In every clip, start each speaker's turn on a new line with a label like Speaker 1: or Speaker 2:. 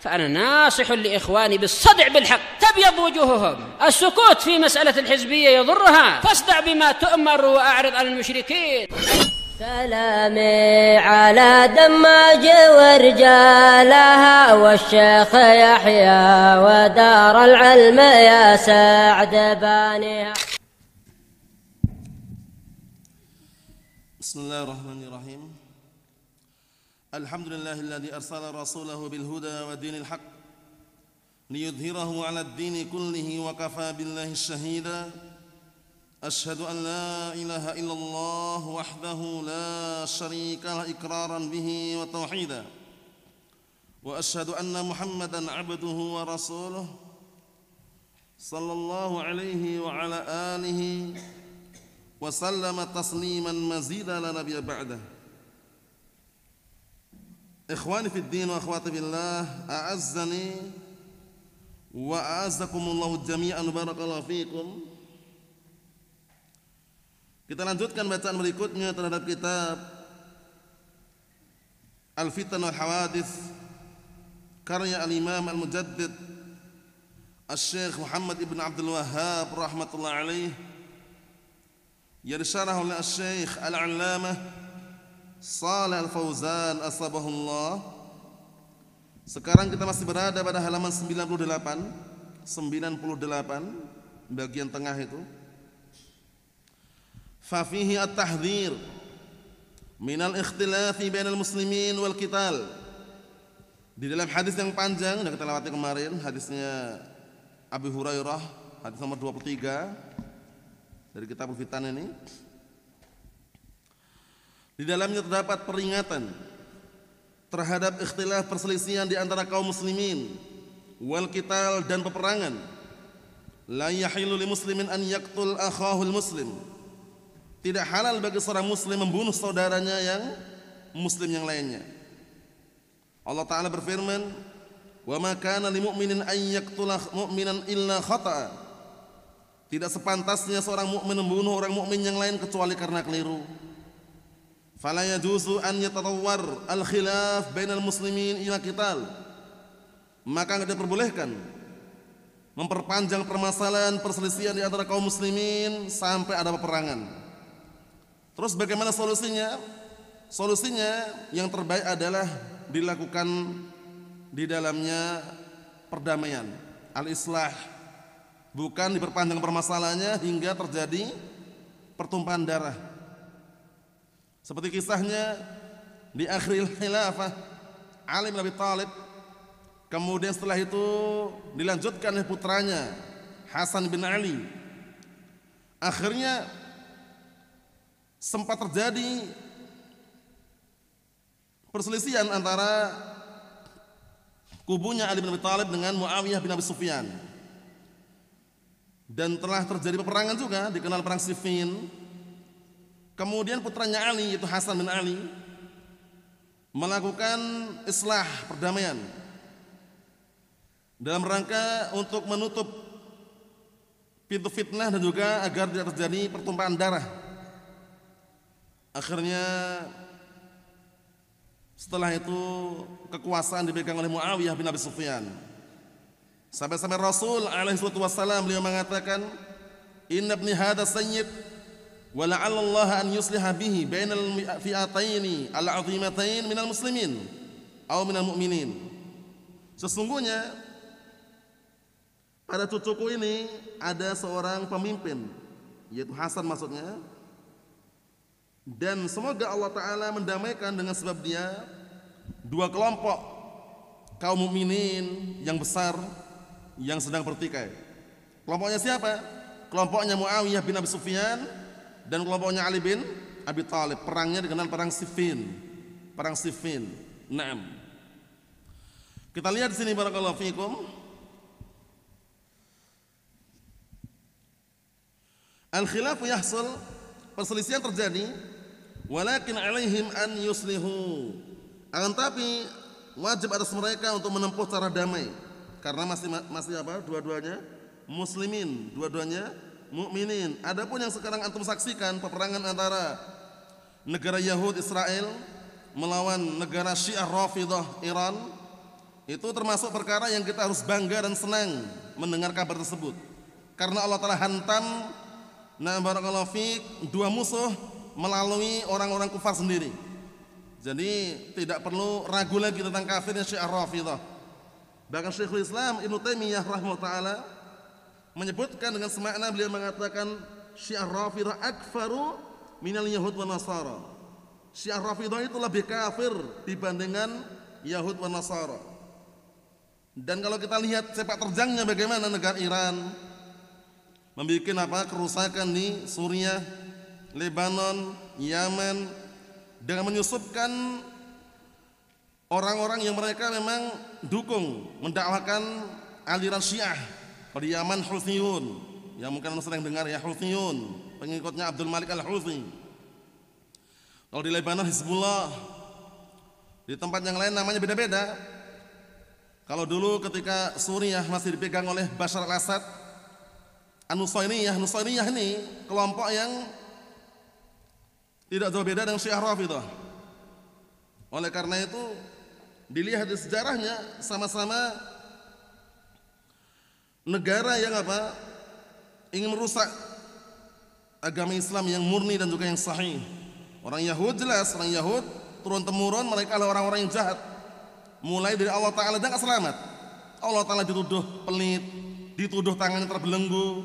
Speaker 1: فأنا ناصح لإخواني بالصدع بالحق تبيض وجوههم. السكوت في مسألة الحزبية يضرها، فاصدع بما تؤمر وأعرض عن المشركين.
Speaker 2: سلامي على دماج ورجالها والشيخ يحيى ودار العلم يا سعد بانيها.
Speaker 3: بسم الله الرحمن الرحيم. الحمد لله الذي أرسل رسوله بالهدى ودين الحق ليظهره على الدين كله وكفى بالله شهيدا. أشهد أن لا إله إلا الله وحده لا شريك له إقرارا به وتوحيدا، وأشهد أن محمدا عبده ورسوله صلى الله عليه وعلى آله وسلم تسليما مزيدا لا نبي بعده. إخواني في الدين وأخواتي بالله، أعزني وأعزكم الله جميعا. Barakallahu fikum. Kita lanjutkan bacaan berikutnya terhadap kitab Al-Fitan wal Hawadith karya Al-Imam Al-Mujaddid Al-Syekh Muhammad ibn Abdul Wahhab rahmatullah alaih, yang disyarah oleh Al-Syekh Al-Allamah Shalih Al-Fauzan asbahullah. Sekarang kita masih berada pada halaman 98 bagian tengah itu. Fafihi at-tahdhir minal ikhtilafi bainal muslimin wal qital. Di dalam hadis yang panjang yang kita lewati kemarin, hadisnya Abu Hurairah, hadis nomor 23 dari kitab Al-Fitan ini. Di dalamnya terdapat peringatan terhadap ikhtilaf perselisihan di antara kaum muslimin wal qital dan peperangan. La yahilu li muslimin an yaqtul akhahul muslim. Tidak halal bagi seorang muslim membunuh saudaranya yang muslim yang lainnya. Allah Ta'ala berfirman, wa ma kana li mu'minin an yaqtula mu'minan illa khata'a. Tidak sepantasnya seorang mukmin membunuh orang mukmin yang lain kecuali karena keliru. Fala yajuzu an yatatawwar al-khilaf bainal muslimin ila qital. Maka tidak diperbolehkan memperpanjang permasalahan perselisihan di antara kaum muslimin sampai ada peperangan. Terus bagaimana solusinya? Solusinya yang terbaik adalah dilakukan di dalamnya perdamaian, al-islah. Bukan diperpanjang permasalahannya hingga terjadi pertumpahan darah. Seperti kisahnya di akhir khilafah Ali bin Abi Thalib. Kemudian setelah itu dilanjutkan oleh putranya Hasan bin Ali. Akhirnya sempat terjadi perselisihan antara kubunya Ali bin Abi Thalib dengan Muawiyah bin Abi Sufyan. Dan telah terjadi peperangan juga, dikenal perang Siffin. Kemudian putranya Ali, yaitu Hasan bin Ali, melakukan islah perdamaian dalam rangka untuk menutup pintu fitnah dan juga agar tidak terjadi pertumpahan darah. Akhirnya setelah itu kekuasaan dipegang oleh Muawiyah bin Abi Sufyan. Sampai-sampai Rasul alaihi wassalam beliau mengatakan, inna ibni hadha sayyid wa la'alla Allah an yusliha bihi bainal fi'ataini al-'azimatain minal muslimin atau minal mu'minin. Sesungguhnya pada cucuku ini ada seorang pemimpin, yaitu Hasan maksudnya. Dan semoga Allah Ta'ala mendamaikan dengan sebab dia dua kelompok kaum mukminin yang besar yang sedang bertikai. Kelompoknya siapa? Kelompoknya Muawiyah bin Abi Sufyan dan kelompoknya Ali bin Abi Thalib. Perangnya dikenal perang Siffin. Perang Siffin. Naam. Kita lihat di sini barakallahu fikum. Al-khilafu yahsul, perselisihan terjadi, walakin alaihim an yuslihu. Akan tapi wajib atas mereka untuk menempuh cara damai, karena masih apa? Dua-duanya muslimin, dua-duanya mukminin. Adapun yang sekarang antum saksikan peperangan antara negara Yahud Israel melawan negara Syiah Rafidah Iran, Itu termasuk perkara yang kita harus bangga dan senang mendengar kabar tersebut. Karena Allah telah hantam barakallahu fiik dua musuh melalui orang-orang kufar sendiri. Jadi tidak perlu ragu lagi tentang kafirnya Syiah Rafidhah. Bahkan Syekhul Islam Ibnu Taimiyah rahimahullah taala menyebutkan dengan semakna, beliau mengatakan Syiah Rafidhah akfaru minal yahud wa nasara. Syiah Rafidhah itu lebih kafir dibandingkan Yahud wa Nasara. Dan kalau kita lihat sepak terjangnya bagaimana negara Iran membuat kerusakan di Suriah, Lebanon, Yaman, dengan menyusupkan orang-orang yang mereka memang dukung mendakwakan aliran Syiah. Di Yaman Houthiyun, yang mungkin Anda sering dengar ya, Houthiyun, pengikutnya Abdul Malik Al-Houthi. Kalau di Lebanon Hizbullah, di tempat yang lain namanya beda-beda. Kalau dulu ketika Suriah masih dipegang oleh Bashar al-Assad, Nusairiyah ini kelompok yang tidak jauh beda dengan Syiah Rafidhah. Oleh karena itu dilihat di sejarahnya sama-sama negara yang ingin merusak agama Islam yang murni dan juga yang sahih. Orang Yahud jelas, orang Yahud turun-temurun mereka adalah orang-orang yang jahat. Mulai dari Allah Ta'ala dan selamat. Allah Ta'ala dituduh pelit, dituduh tangannya terbelenggu.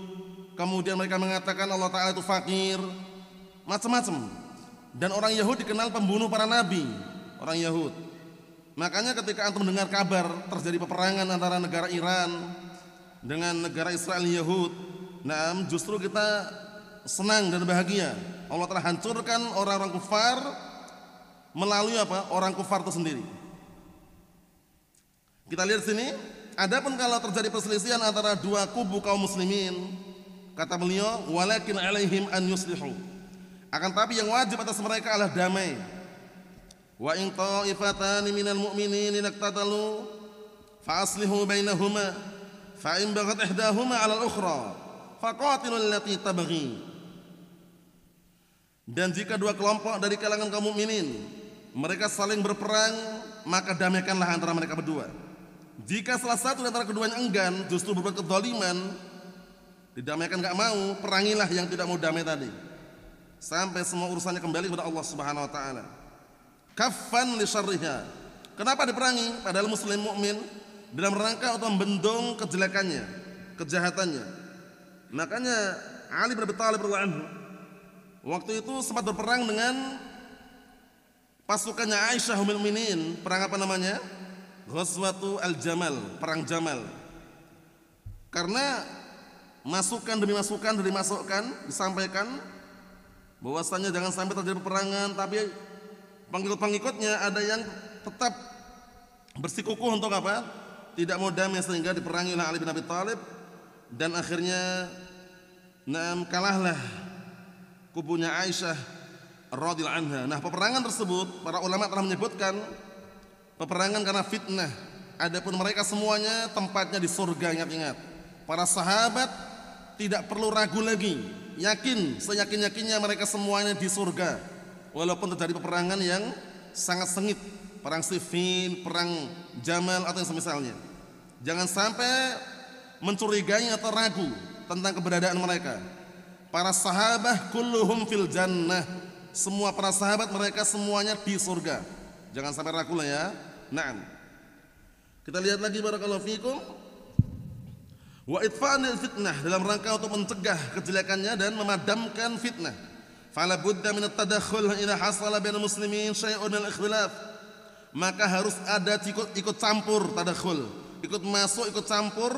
Speaker 3: Kemudian mereka mengatakan Allah Ta'ala itu fakir, macam-macam. Dan orang Yahud dikenal pembunuh para nabi, orang Yahud. Makanya ketika antum mendengar kabar terjadi peperangan antara negara Iran dengan negara Israel Yahud, justru kita senang dan bahagia. Allah telah hancurkan orang-orang kufar melalui orang kufar itu sendiri. Kita lihat sini, adapun kalau terjadi perselisihan antara dua kubu kaum muslimin, kata beliau, walakin alaihim an yuslihu. Akan tapi yang wajib atas mereka adalah damai. Wa in ta'ifatani minal mu'minin iqtatalu fa aslihu bainahuma fa in baghat ihdahuma 'ala al-ukhra faqatilul lati tabghi. Dan jika dua kelompok dari kalangan kaum mukminin mereka saling berperang, maka damaikanlah antara mereka berdua. Jika salah satu di antara keduanya enggan, justru berbuat kezaliman, didamaikan enggak mau, perangilah yang tidak mau damai tadi, sampai semua urusannya kembali kepada Allah Subhanahu wa taala. Kaffan li syarriha. Kenapa diperangi? Padahal muslim mukmin dalam rangka untuk membendung kejelekannya, kejahatannya. Makanya Ali bin Abi Thalib radhiyallahu anhu waktu itu sempat berperang dengan pasukannya Aisyah ummul mukminin, perang apa namanya? Ghazwatu Al-Jamal, perang Jamal. Karena masukan demi masukan disampaikan bahwasanya jangan sampai terjadi peperangan, tapi pengikut-pengikutnya ada yang tetap bersikukuh untuk tidak mau damai, sehingga diperangi oleh Ali bin Abi Thalib dan akhirnya kalahlah kubunya Aisyah radhiyallahu anha. Nah, peperangan tersebut para ulama telah menyebutkan peperangan karena fitnah. Adapun mereka semuanya tempatnya di surga. Ingat-ingat, para sahabat tidak perlu ragu lagi, yakin seyakin-yakinnya mereka semuanya di surga, walaupun terjadi peperangan yang sangat sengit, perang Siffin, perang Jamal atau yang semisalnya. Jangan sampai mencurigai atau ragu tentang keberadaan mereka. Para sahabat kulluhum fil jannah, semua para sahabat mereka semuanya di surga. Jangan sampai ragu lah ya. Naam. Kita lihat lagi barakallahu fikum. Wa itfa'anil fitnah, dalam rangka untuk mencegah kejelekannya dan memadamkan fitnah. Fala budda min at-tadakhul idza hasala bainal muslimin syai'un min al-ikhtilaf. Maka harus ada ikut campur, tadakhul, ikut masuk, ikut campur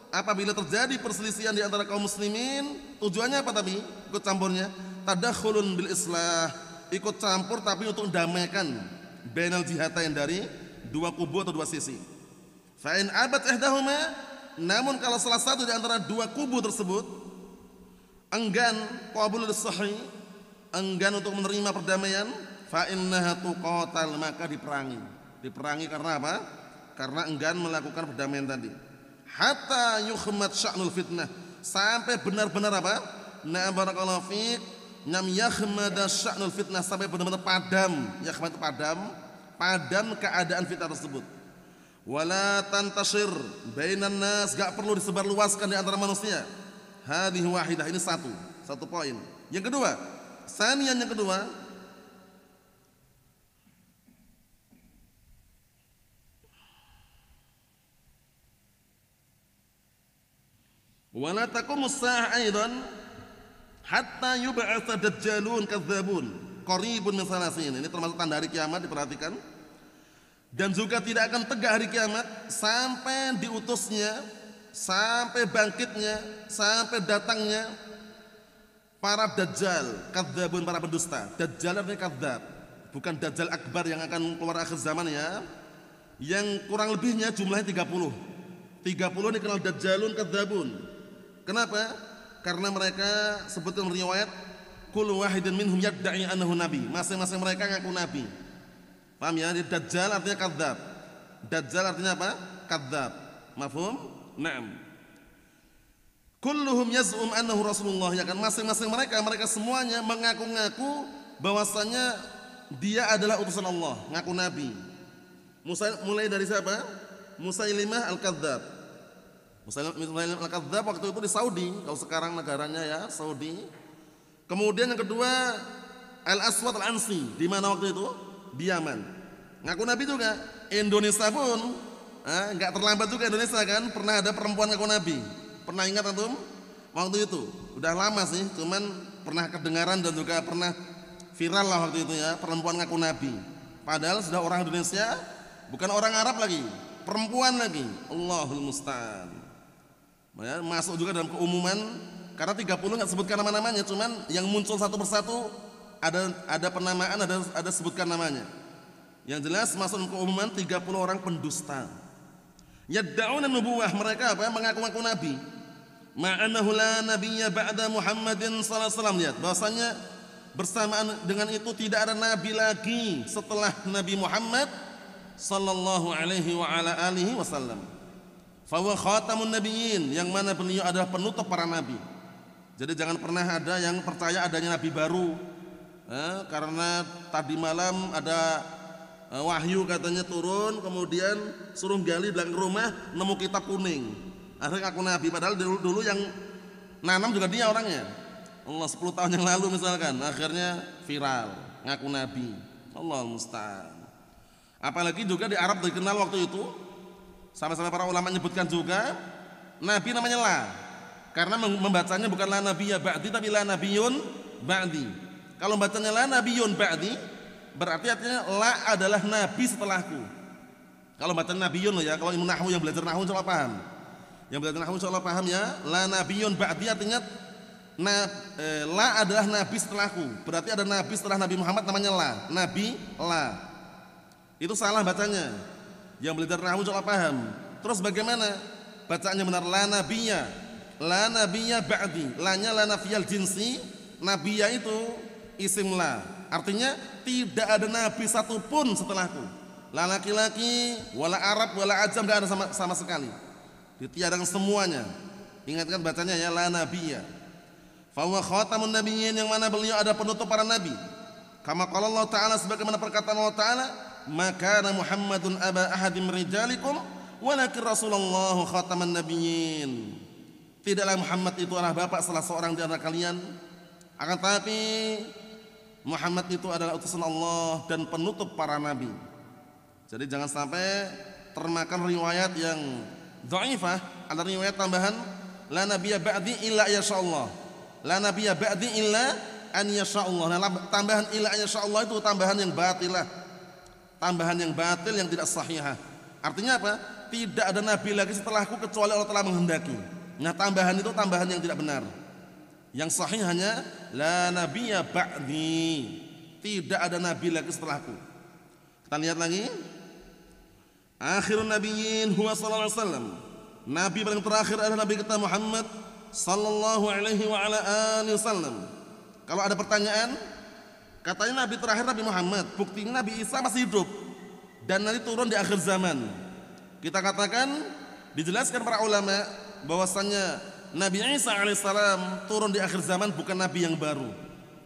Speaker 3: apabila terjadi perselisihan di antara kaum muslimin. Tujuannya apa tapi ikut campurnya? Tadakhulun bil islah, ikut campur tapi untuk mendamaikan bainal jihatain, dari dua kubu atau dua sisi. Fa in abat ihdahuma, namun kalau salah satu di antara dua kubu tersebut enggan, qabul lis-sahih, enggan untuk menerima perdamaian, fa innaha tuqatal, maka diperangi. Diperangi karena apa? Karena enggan melakukan perdamaian tadi. Hatta yukhmat sya'nul fitnah, sampai benar-benar apa? Na barakallahu fiik, nam yakhmada sya'nul fitnah, sampai benar-benar padam. Yakhmad padam keadaan fitnah tersebut. Wala tantashir bainan nas, gak perlu disebarluaskan di antara manusia. Hadhihi wahidah, ini satu poin. Yang kedua, sanian yang kedua, wala taqumus saa'ah aidan hatta yub'atsa dajjalun kadzdzabun qaribun min salasin. Ini termasuk tanda hari kiamat, diperhatikan. Dan juga tidak akan tegak hari kiamat sampai diutusnya, sampai bangkitnya, sampai datangnya para dajjal, kadzdzabun, para pendusta. Dajjal artinya kadzdzab, bukan dajjal akbar yang akan keluar akhir zaman ya. Yang kurang lebihnya jumlahnya 30. 30 dikenal dajjalun kadzdzabun. Kenapa? Karena mereka sebutkan riwayat kullu wahidin minhum yadda'i annahu nabi. Masing-masing mereka ngaku nabi. Paham ya? Jadi dajjal artinya kadzdzab. Dajjal artinya apa? Kadzdzab. Mafhum? Naam. Kulluhum yaz'um annahu Rasulullah, ya kan? Masing-masing mereka semuanya mengaku-ngaku bahwasanya dia adalah utusan Allah, ngaku nabi. Mulai dari siapa? Musailimah al-Kadzdzab. Musailimah al-Kadzdzab waktu itu di Saudi, kalau sekarang negaranya ya Saudi. Kemudian yang kedua Al-Aswad al-Ansi, di mana waktu itu? Di Yaman. Ngaku nabi juga. Indonesia pun enggak terlambat juga Indonesia kan, pernah ada perempuan ngaku nabi. Pernah ingat antum? Waktu itu udah lama sih, cuman pernah kedengaran dan juga pernah viral lah waktu itu ya, perempuan ngaku nabi. Padahal sudah orang Indonesia, bukan orang Arab lagi, perempuan lagi. Allahul musta'an. Ya, masuk juga dalam keumuman, karena 30 enggak sebutkan nama-namanya, cuman yang muncul satu persatu ada penamaan, ada sebutkan namanya. Yang jelas masuk dalam keumuman 30 orang pendusta. Yadda'una nubuwah, mereka apa? Mengaku-ngaku nabi. Ma'annahu la nabiyya ba'da Muhammadin sallallahu alaihi wasallam. Lihat, bahwasanya bersamaan dengan itu tidak ada nabi lagi setelah Nabi Muhammad sallallahu alaihi wa ala alihi wasallam. Fa huwa khatamun nabiyyin, yang mana beliau adalah penutup para nabi. Jadi jangan pernah ada yang percaya adanya nabi baru. Karena tadi malam ada wahyu katanya turun, kemudian suruh gali belakang rumah, nemu kitab kuning, akhirnya ngaku nabi. Padahal dulu yang nanam juga dia orangnya. Allah, 10 tahun yang lalu misalkan, akhirnya viral ngaku nabi. Allah musta'an. Apalagi juga di Arab dikenal waktu itu, sampai-sampai para ulama menyebutkan juga nabi namanya La, karena membacanya bukan la nabiyya ba'di tapi la nabiyyun ba'di. Kalau bacanya la nabiyyun ba'di berarti artinya la adalah nabi setelahku. Kalau baca nabiyyun loh ya, kalau ilmu nahwu yang belajar nahwu insyaallah paham. Yang belajar nahwu insyaallah paham ya, la nabiyyun ba'di artinya la adalah nabi setelahku. Berarti ada nabi setelah Nabi Muhammad namanya La, nabi La. Itu salah bacanya. Yang belajar nahwu insyaallah paham. Terus bagaimana bacaannya benar? La nabiyya. La nabiyya ba'di. La-nya la nafiyal jinsi, nabiyya itu isim la. Artinya tidak ada nabi satupun setelahku. La laki-laki, wala Arab, wala ajam, tidak ada sama sekali. Ditiadakan semuanya. Ingatkan bacanya ya, la nabiyya. Fa huwa khatamun nabiyyin, yang mana beliau ada penutup para nabi. Kama qala Allah Ta'ala, sebagaimana perkataan Allah Ta'ala, maka Muhammadun aba ahadim rijalikum walakin Rasulullah khataman nabiyyin. Tidaklah Muhammad itu adalah bapak salah seorang di antara kalian, akan tetapi Muhammad itu adalah utusan Allah dan penutup para nabi. Jadi jangan sampai termakan riwayat yang dhaifah. Ada riwayat tambahan, la nabiyya ba'di illa yasha'allah. La nabiyya ba'di illa an yasha'allah. Nah, tambahan illa an yasha'allah itu tambahan yang batilah. Tambahan yang batil, yang tidak sahihah. Artinya apa? Tidak ada nabi lagi setelahku kecuali Allah telah menghendaki. Nah, tambahan itu tambahan yang tidak benar. Yang sahih hanya la nabiyya ba'di, tidak ada nabi lagi setelahku. Kita lihat lagi, akhirun nabiyyin huwa sallallahu alaihi wasallam. Nabi paling terakhir adalah Nabi kita Muhammad sallallahu alaihi wa ala alihi wasallam. Kalau ada pertanyaan, katanya Nabi terakhir Nabi Muhammad, buktinya Nabi Isa masih hidup dan nanti turun di akhir zaman. Kita katakan, dijelaskan para ulama bahwasanya Nabi Isa alaihissalam turun di akhir zaman, bukan nabi yang baru,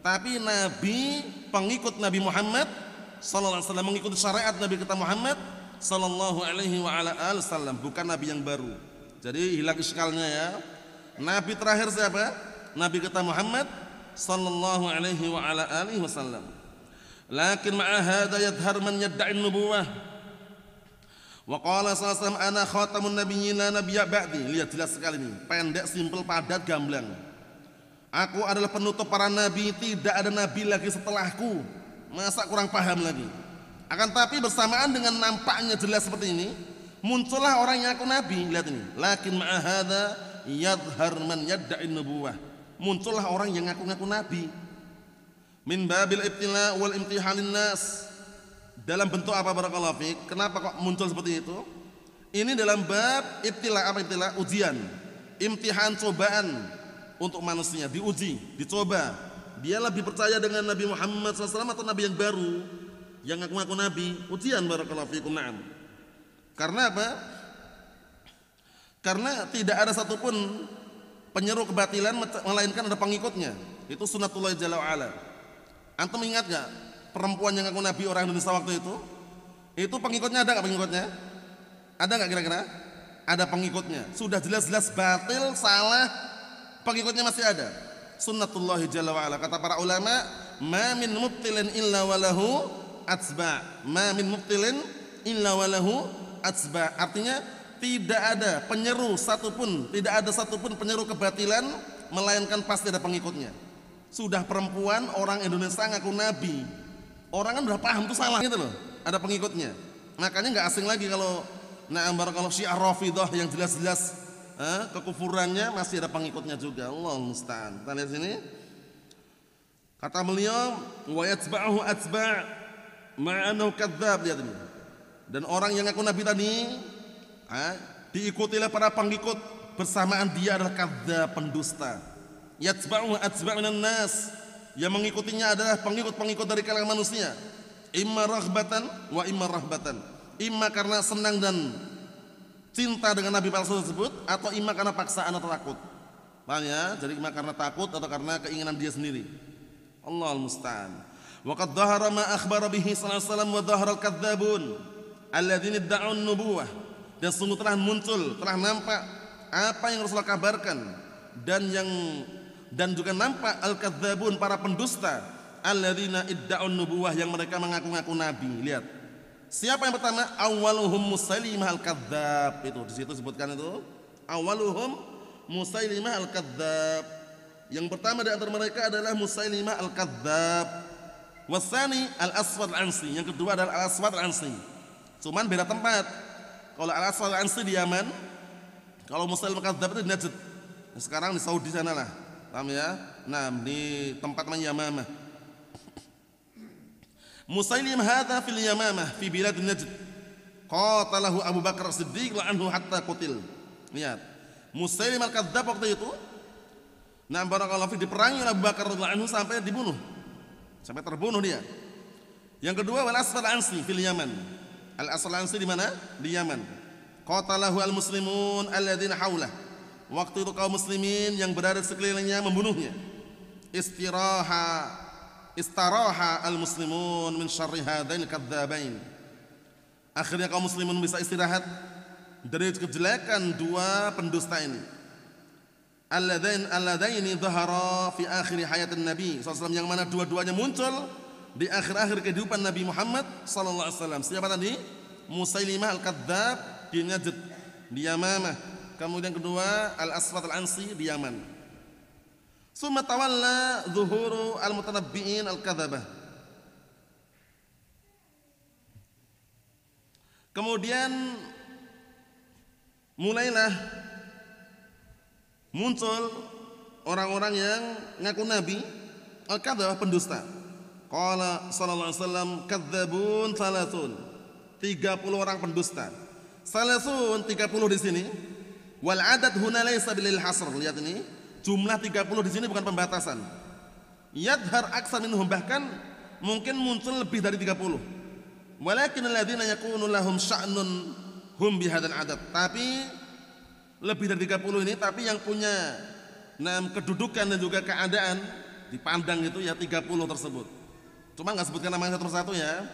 Speaker 3: tapi nabi pengikut Nabi Muhammad sallallahu alaihi wasallam, mengikuti syariat Nabi kita Muhammad sallallahu alaihi wa ala alihi wasallam, bukan nabi yang baru. Jadi hilang iskalnya ya. Nabi terakhir siapa? Nabi kita Muhammad sallallahu alaihi wa ala alihi wasallam. Lakin ma'a hadza yadhhar man yad'i an-nubuwah. Wa qala sallallahu ana khatamun nabiyyin la nabiyya ba'di. Lihat jelas sekali ini, pendek, simpel, padat, gamblang. Aku adalah penutup para nabi, tidak ada nabi lagi setelahku. Masa kurang paham lagi? Akan tapi bersamaan dengan nampaknya jelas seperti ini, muncullah orang yang aku nabi. Lihat ini. Lakin ma'a hadza yadhhar man yad'i an-nubuwah. Muncullah orang yang ngaku-ngaku nabi. Min babil ibtila wal imtihanin nas. Dalam bentuk apa barakallahu fiik? Kenapa kok muncul seperti itu? Ini dalam bab ibtila. Apa ibtila? Ujian, imtihan, cobaan untuk manusia, diuji, dicoba. Dia lebih percaya dengan Nabi Muhammad SAW atau Nabi yang baru, yang ngaku-ngaku Nabi? Ujian barakallahu fiikum. Na'am. Karena apa? Karena tidak ada satupun penyeru kebatilan melainkan ada pengikutnya. Itu sunnatullah jalla wa'ala. Antum ingat gak perempuan yang ngaku Nabi orang Indonesia waktu itu? Itu pengikutnya ada gak pengikutnya? Ada gak kira-kira? Ada pengikutnya. Sudah jelas-jelas batil, salah, pengikutnya masih ada. Sunnatullah jalla wa'ala. Kata para ulama, ma min mubtilin illa walahu atsba. Ma min mubtilin illa walahu atsba. Artinya tidak ada penyeru satupun, tidak ada satupun penyeru kebatilan melainkan pasti ada pengikutnya. Sudah perempuan orang Indonesia ngaku nabi, orang kan udah paham itu salah gitu loh, ada pengikutnya. Makanya nggak asing lagi kalau barakallahu Syiah Rafidhah yang jelas-jelas kekufurannya masih ada pengikutnya juga. Allahu musta'an. Kita lihat sini. Kata beliau, wa yatba'uhu atba' ma'anahu kadzdzab. Lihat ini. Dan orang yang ngaku nabi tadi diikutilah para pengikut bersamaan dia adalah kadzdzab, pendusta. Yatba'uhu atba' minan nas. Yang mengikutinya adalah pengikut-pengikut dari kalangan manusia. Imma raghbatan wa imma rahbatan. Imma karena senang dan cinta dengan nabi palsu tersebut, atau imma karena paksaan atau takut. Paham ya? Jadi imma karena takut atau karena keinginan dia sendiri. Allahul musta'an. Wa qad dhahara ma akhbara bihi sallallahu alaihi wasallam wa dhahara al-kadzdzabun alladzina idda'u an-nubuwah. Dan sungguh telah muncul, telah nampak apa yang Rasulullah kabarkan, dan juga nampak al-kadzdzabun, para pendusta, alladzina idda'u an-nubuwah, yang mereka mengaku-ngaku nabi. Lihat. Siapa yang pertama? Awwaluhum Musailimah al-Kadzdzab. Itu di situ sebutkan itu. Awwaluhum Musailimah al-Kadzdzab. Yang pertama di antara mereka adalah Musailimah al-Kadzdzab. Wasani al-Aswad al-Ansi. Yang kedua adalah al-Aswad al-Ansi. Cuman beda tempat. Kalau al-Aswad al-Ansi di Yaman, kalau Musailimah al-Kadzdzab itu di Najd. Sekarang di Saudi sana lah. Paham ya? Nah, di tempat namanya Yamamah. Musailimah hadza fil Yamamah fi bilad Najd. Qatalahu Abu Bakar Siddiq la anhu hatta qutil. Lihat. Musailimah al-Kadzdzab waktu itu, nah barakallahu fi, diperangi oleh Abu Bakar radhiyallahu anhu sampai dibunuh. Sampai terbunuh dia. Yang kedua wal Aswad al-Ansi fil Yaman. Al-Aswad al-Ansi di mana? Di Yaman. Qatalahu al-muslimun alladzina haulah. Waktu itu kaum muslimin yang berada di sekelilingnya membunuhnya. Istaraha al-muslimun min syarri hadain kadzdzabain. Akhirnya kaum muslimin bisa istirahat dari kejelekan dua pendusta ini. Alladaini dhahara fi akhir hayatin Nabi SAW, yang mana dua-duanya muncul di akhir-akhir kehidupan Nabi Muhammad SAW. Siapa tadi? Musailimah al-Kadzdzab di Najd, di Yamamah. Kemudian kedua al-Aswad al-Ansi di Yaman. Summa tawalla zuhuru al-mutanabbi'in al-kadzabah. Kemudian mulailah muncul orang-orang yang ngaku nabi al-kadzabah, pendusta. Qala sallallahu alaihi wasallam kadzabun salasun. 30 orang pendusta. Salasun 30 di sini. Wal adad huna laysa bil hasr. Lihat ini. Jumlah 30 di sini bukan pembatasan. Yadhar aksar minhum, bahkan mungkin muncul lebih dari 30. Walakin alladzina yakunu lahum sya'nun hum bihadzal adad. Tapi lebih dari 30 ini, tapi yang punya kedudukan dan juga keadaan dipandang itu ya 30 tersebut. Cuma enggak sebutkan namanya satu persatu ya.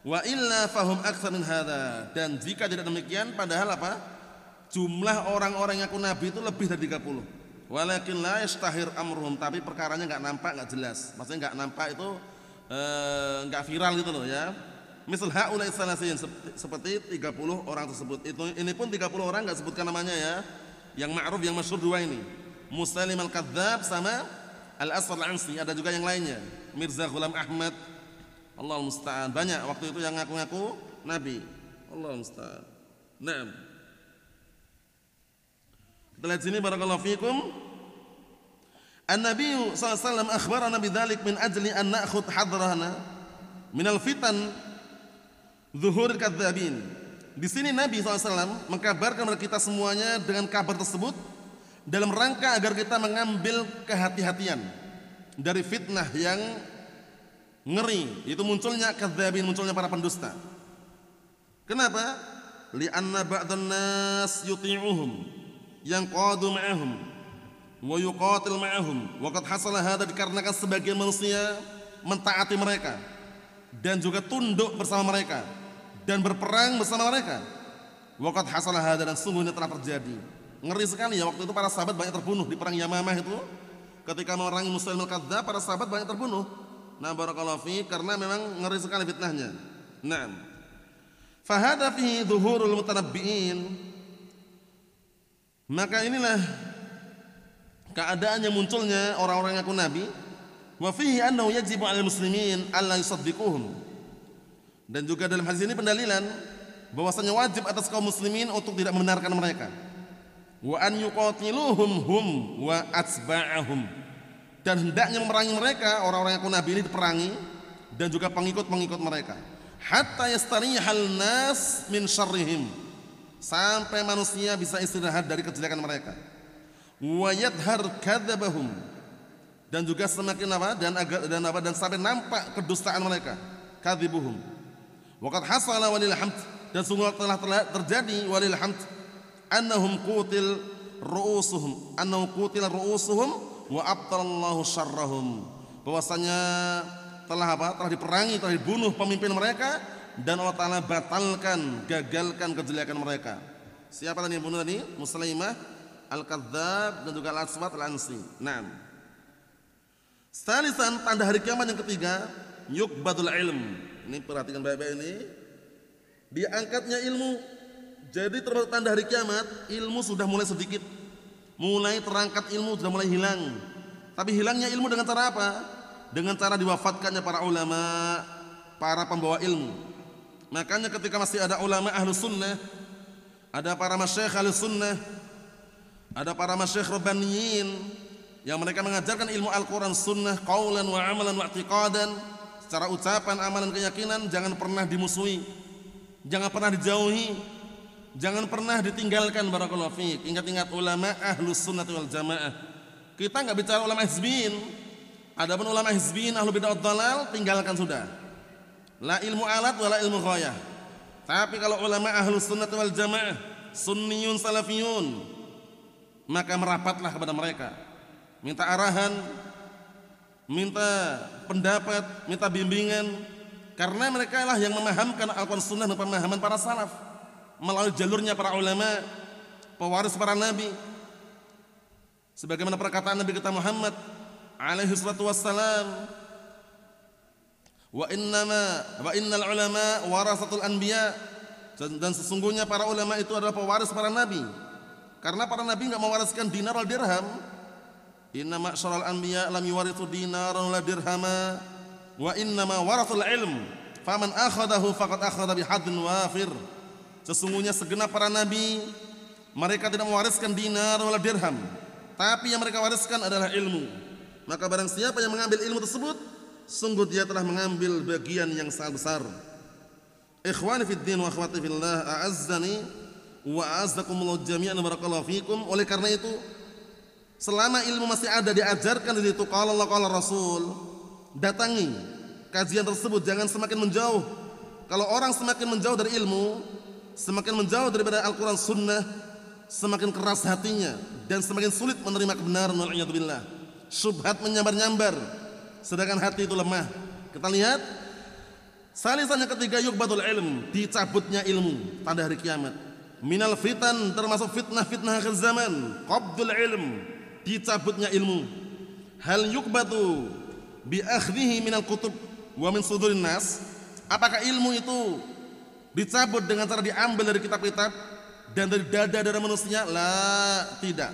Speaker 3: Wa illa fahum aktsar min hadza. Dan jika tidak demikian, padahal apa? Jumlah orang-orang yang ngaku nabi itu lebih dari 30. Walakin la yastahir amruhum, tapi perkaranya enggak nampak, enggak jelas. Maksudnya enggak nampak itu enggak viral gitu loh ya. Misal haulai salasin, seperti 30 orang tersebut. Ini pun 30 orang enggak sebutkan namanya ya. Yang ma'ruf, yang masyhur dua ini. Musailim al-Kadzdzab sama Al-Aswad al-Ansi. Ada juga yang lainnya. Mirza Ghulam Ahmad. Allahul musta'an. Banyak waktu itu yang ngaku-ngaku nabi. Allahul musta'an. Naam. Kita lihat sini barakallahu fikum. An-Nabi sallallahu alaihi wasallam akhbarana bidzalik min ajli an na'khudh hadrana min al-fitan zuhuril kadzdzabin. Di sini Nabi SAW mengkabarkan kepada kita semuanya dengan kabar tersebut dalam rangka agar kita mengambil kehati-hatian dari fitnah yang ngeri, itu munculnya kadzdzabin, munculnya para pendusta. Kenapa? Li'anna ba'dhan nas yuti'uhum yanqadu ma'ahum wa yuqatil ma'ahum. Wa qad hasala hadza dikarenakan sebagian manusia mentaati mereka dan juga tunduk bersama mereka dan berperang bersama mereka. Wa qad hasala hadza, dan sungguhnya telah terjadi. Ngeri sekali ya, waktu itu para sahabat banyak terbunuh di perang Yamamah itu. Ketika memerangi Musailimah al-Kadzdzab, para sahabat banyak terbunuh. Nah, barakallahu fi, karena memang ngeri sekali fitnahnya. Naam. Fa hadza fihi dhuhurul mutanabbi'in. Maka inilah keadaannya munculnya orang-orang yang ngaku nabi. Wa fihi annahu yajibu 'alal muslimin alla yusaddiquhum. Dan juga dalam hadis ini pendalilan bahwasanya wajib atas kaum muslimin untuk tidak membenarkan mereka. Wa an yuqatiluhum hum wa atba'ahum. Dan hendaknya memerangi mereka, orang-orang yang ngaku nabi ini diperangi, dan juga pengikut-pengikut mereka. Hatta yastarihal nas min syarrihim, sampai manusia bisa istirahat dari kejelekan mereka. Wa yadhhar kadzabahum, dan juga semakin dan sampai nampak kedustaan mereka, kadzibuhum. Wa qad hasala walil hamd, dan sungguh telah terjadi walil hamd annahum qutil ru'usuhum wa abtalallahu syarrahum, bahwasanya telah diperangi, telah dibunuh pemimpin mereka, dan Allah Ta'ala batalkan, gagalkan kejelekan mereka. Siapa tadi yang bunuh tadi? Musailimah al-Kadzdzab dan juga Al-Aswad al-Ansi. Naam. Salisan, tanda hari kiamat yang ketiga, yukbadul ilm. Ini perhatikan baik-baik ini. Diangkatnya ilmu. Jadi termasuk tanda hari kiamat, ilmu sudah mulai sedikit. Mulai terangkat ilmu, sudah mulai hilang. Tapi hilangnya ilmu dengan cara apa? Dengan cara diwafatkannya para ulama, para pembawa ilmu. Makanya ketika masih ada ulama ahlus sunnah, ada para masyayikh ahlus sunnah, ada para masyayikh rabbaniyin yang mereka mengajarkan ilmu Al-Quran sunnah qaulan wa amalan wa i'tiqadan, secara ucapan, amalan, keyakinan, jangan pernah dimusuhi, jangan pernah dijauhi, jangan pernah ditinggalkan. Barakallahu fiik. Ingat-ingat ulama ahlus sunnah wal jamaah. Kita enggak bicara ulama hizbin. Adapun ulama hizbin ahlu bid'ah dhalal, tinggalkan sudah. La ilmu alat wala ilmu ghayah. Tapi kalau ulama ahlus sunnah wal jamaah, sunniyun salafiyun, maka merapatlah kepada mereka, minta arahan, minta pendapat, minta bimbingan, karena mereka lah yang memahamkan Al-Quran sunnah dan pemahaman para salaf melalui jalurnya para ulama, pewaris para nabi. Sebagaimana perkataan Nabi kita Muhammad alaihi salatu wassalam, wa innal ulama warasatul anbiya, dan sesungguhnya para ulama itu adalah pewaris para nabi. Karena para nabi enggak mewariskan dinar wal dirham. Inna ma'syaral anbiya lam yuwarithu dinaran wala dirhama wa innama warathul ilm faman akhadahu faqad akhadha bihadin wafir. Sesungguhnya segenap para nabi mereka tidak mewariskan dinar wala dirham, tapi yang mereka wariskan adalah ilmu. Maka barang siapa yang mengambil ilmu tersebut, sungguh dia telah mengambil bagian yang sangat besar. Ikhwani fid din wa akhwati fillah, a'azzani wa a'azzakumullah jami'an, barakallahu fikum. Oleh karena itu, selama ilmu masih ada diajarkan di situ qala Allah qala Rasul, datangi kajian tersebut, jangan semakin menjauh. Kalau orang semakin menjauh dari ilmu, semakin menjauh daripada Al-Quran Sunnah, semakin keras hatinya dan semakin sulit menerima kebenaran. Wal'iyadzubillah. Syubhat menyambar-nyambar, sedangkan hati itu lemah. Kita lihat Salisan yang ketiga, yuqbadul ilm, dicabutnya ilmu, tanda hari kiamat. Minal fitan, termasuk fitnah-fitnah akhir zaman, qabdul ilm, dicabutnya ilmu. Hal yuqbadu bi akhdhihi minal kutub wa min sudurin nas, apakah ilmu itu dicabut dengan cara diambil dari kitab-kitab dan dari dada-dada manusia? La, tidak.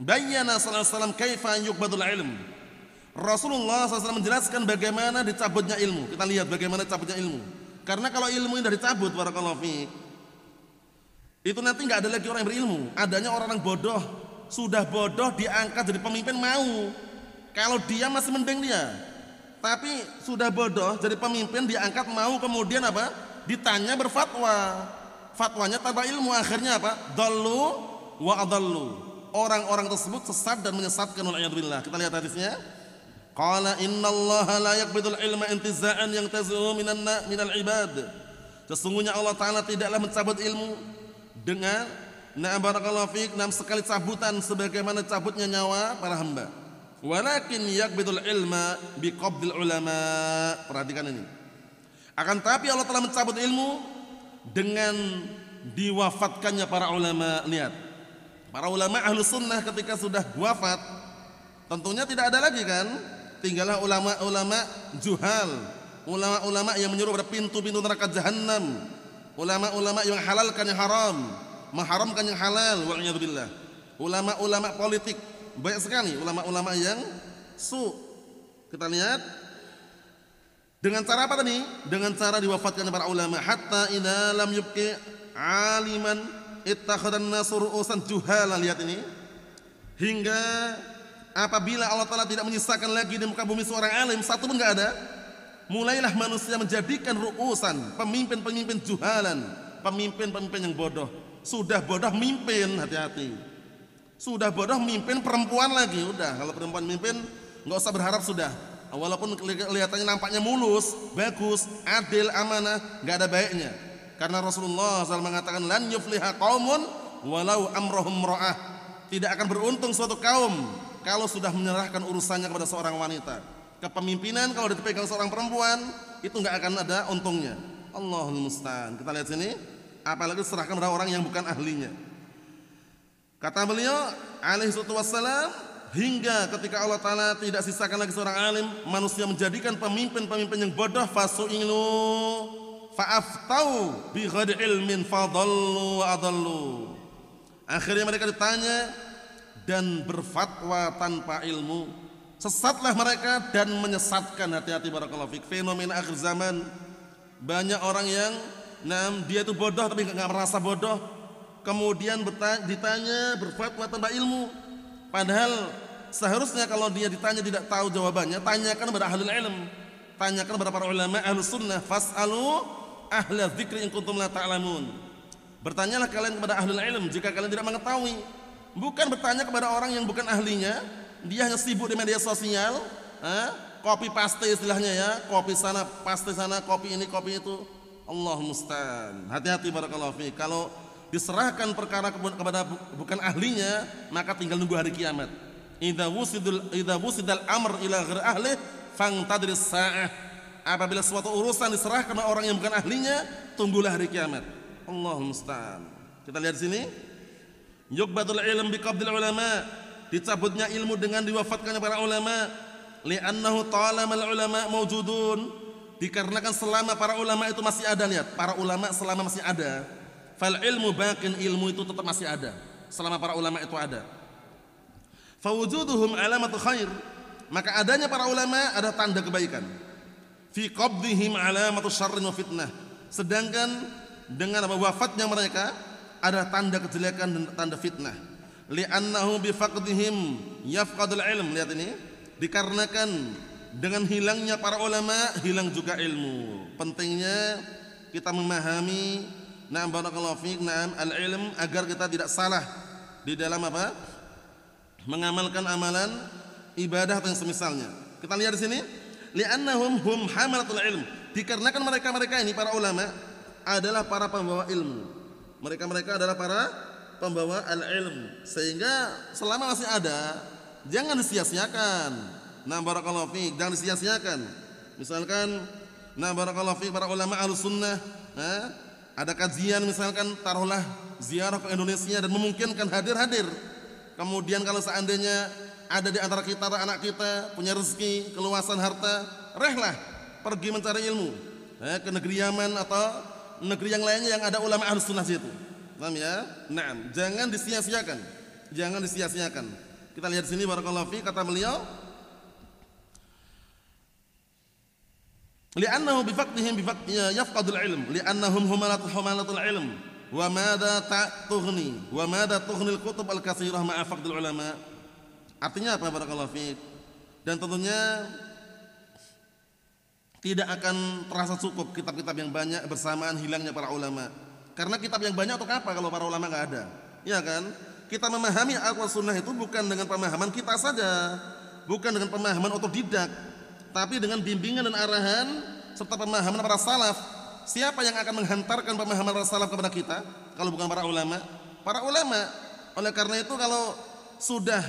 Speaker 3: Bayyana sallallahu alaihi wasallam kaifa yuqbadul ilm. Rasulullah SAW menjelaskan bagaimana dicabutnya ilmu. Kita lihat bagaimana cabutnya ilmu. Karena kalau ilmu ini sudah dicabut, barakallahu fiik, itu nanti nggak ada lagi orang yang berilmu. Adanya orang-orang bodoh, sudah bodoh diangkat jadi pemimpin mau. Kalau dia masih mending dia. Tapi sudah bodoh jadi pemimpin diangkat mau, kemudian apa? Ditanya berfatwa. Fatwanya tanpa ilmu, akhirnya apa? Dallu wa adallu. Orang-orang tersebut sesat dan menyesatkan, wal'iyadzubillah. Kita lihat hadisnya. Qala innallaha la yaqbidul ilma intiza'an yantazi'u minal ibad. Sesungguhnya Allah Ta'ala tidaklah mencabut ilmu dengan barakallahu fiik, sekali cabutan sebagaimana cabutnya nyawa para hamba. Walakin yaqbidul ilma biqabdil ulama. Perhatikan ini. Akan tapi Allah telah mencabut ilmu dengan diwafatkannya para ulama. Lihat, para ulama ahlu sunnah ketika sudah wafat, tentunya tidak ada lagi kan, tinggallah ulama-ulama juhal, ulama-ulama yang menyuruh pada pintu-pintu neraka jahanam, ulama-ulama yang halalkan yang haram, mengharamkan yang halal, wal'iyadzubillah. Ulama-ulama politik, banyak sekali ulama-ulama yang Kita lihat dengan cara apa tadi? Dengan cara diwafatkan para ulama. Hatta idza lam yubqi aliman ittakhadhan nasu ru'usan juhala. Lihat ini. Hingga apabila Allah Ta'ala tidak menyisakan lagi di muka bumi seorang alim, satu pun enggak ada, mulailah manusia menjadikan ru'usan, pemimpin-pemimpin juhalan, pemimpin-pemimpin yang bodoh. Sudah bodoh mimpin, hati-hati. Sudah bodoh mimpin perempuan lagi. Udah, kalau perempuan mimpin enggak usah berharap sudah. Walaupun kelihatannya nampaknya mulus, bagus, adil, amanah, enggak ada baiknya. Karena Rasulullah SAW mengatakan lan yufliha qaumun walau amrohum ra'ah. Tidak akan beruntung suatu kaum kalau sudah menyerahkan urusannya kepada seorang wanita. Kepemimpinan kalau dipegang seorang perempuan itu enggak akan ada untungnya. Allahul musta'an. Kita lihat sini, apalagi diserahkan kepada orang yang bukan ahlinya. Kata beliau alaihi wassalam, hingga ketika Allah Ta'ala tidak sisakan lagi seorang alim, manusia menjadikan pemimpin-pemimpin yang bodoh, fasu'ilu fa'aftau bi ghairi ilmin fadallu wa adallu. Akhirnya mereka ditanya dan berfatwa tanpa ilmu, sesatlah mereka dan menyesatkan. Hati-hati barakallahu fik. Fenomena akhir zaman, banyak orang yang dia itu bodoh tapi enggak merasa bodoh, kemudian ditanya berfatwa tanpa ilmu. Padahal seharusnya kalau dia ditanya tidak tahu jawabannya, tanyakan kepada ahli ilm, tanyakan kepada para ulama ahli sunnah. Fas'alu ahla dzikri in kuntum la ta'lamun. Bertanyalah kalian kepada ahli ilm jika kalian tidak mengetahui. Bukan bertanya kepada orang yang bukan ahlinya. Dia hanya sibuk di media sosial, copy paste istilahnya ya, copy sana paste sana, copy ini copy itu. Allah musta'an. Hati-hati barakallahu fiik. Kalau diserahkan perkara kepada bukan ahlinya, maka tinggal nunggu hari kiamat. Idza wusidal amr ila ghairi ahli fangtadris sa'ah. Apabila suatu urusan diserahkan kepada orang yang bukan ahlinya, tunggulah hari kiamat. Allahul musta'an. Kita lihat di sini. Yuqbadul ilm biqabdil ulama. Dicabutnya ilmu dengan diwafatkannya para ulama. Li'annahu talamal ulama mawjudun. Dikarenakan selama para ulama itu masih ada. Lihat, para ulama selama masih ada, fal ilmu baqin, ilmu itu tetap masih ada selama para ulama itu ada. Fawujuduhum alamatu khair, maka adanya para ulama ada tanda kebaikan. Fi qabdihim alamatu syarrin wa fitnah. Sedangkan dengan wafatnya mereka ada tanda kejelekan dan tanda fitnah. Li'annahu bifaqdihim yafqadul ilm. Lihat ini, dikarenakan dengan hilangnya para ulama hilang juga ilmu. Pentingnya kita memahami barakallahu fiik al-ilm agar kita tidak salah di dalam apa? Mengamalkan amalan ibadah atau yang semisalnya. Kita lihat di sini, li'annahum hum hamalatul ilm. Dikarenakan mereka ini para ulama adalah para pembawa ilmu. Mereka adalah para pembawa al-ilm. Sehingga selama masih ada, jangan disia-siakan. Barakallahu fiik, jangan disia-siakan. Misalkan Nah, barakallahu fi para ulama Ahlus Sunnah, ada kajian misalkan taruhlah ziarah ke Indonesia dan memungkinkan hadir. Kemudian kalau seandainya ada di antara kita anak kita punya rezeki, keluasan harta, rehlah pergi mencari ilmu ke negeri Yaman atau negeri yang lainnya yang ada ulama Ahlus Sunnah situ. Paham ya? Nah, jangan disia-siakan. Jangan disia-siakan. Kita lihat di sini barakallahu fi kata beliau, li'annahu bifaqdihim yafqadul ilm, li'annahum humalatul ilm, wa madza tughni al-kutub al-katsirah ma'a faqdil ulama. Artinya apa barakallahu fiik? Dan tentunya tidak akan terasa cukup kitab-kitab yang banyak bersamaan hilangnya para ulama. Karena kitab yang banyak untuk apa kalau para ulama enggak ada? Ya kan? Kita memahami Al-Qur'an Sunnah itu bukan dengan pemahaman kita saja, bukan dengan pemahaman otodidak, tapi dengan bimbingan dan arahan serta pemahaman para salaf. Siapa yang akan menghantarkan pemahaman para salaf kepada kita kalau bukan para ulama? Para ulama. Oleh karena itu kalau sudah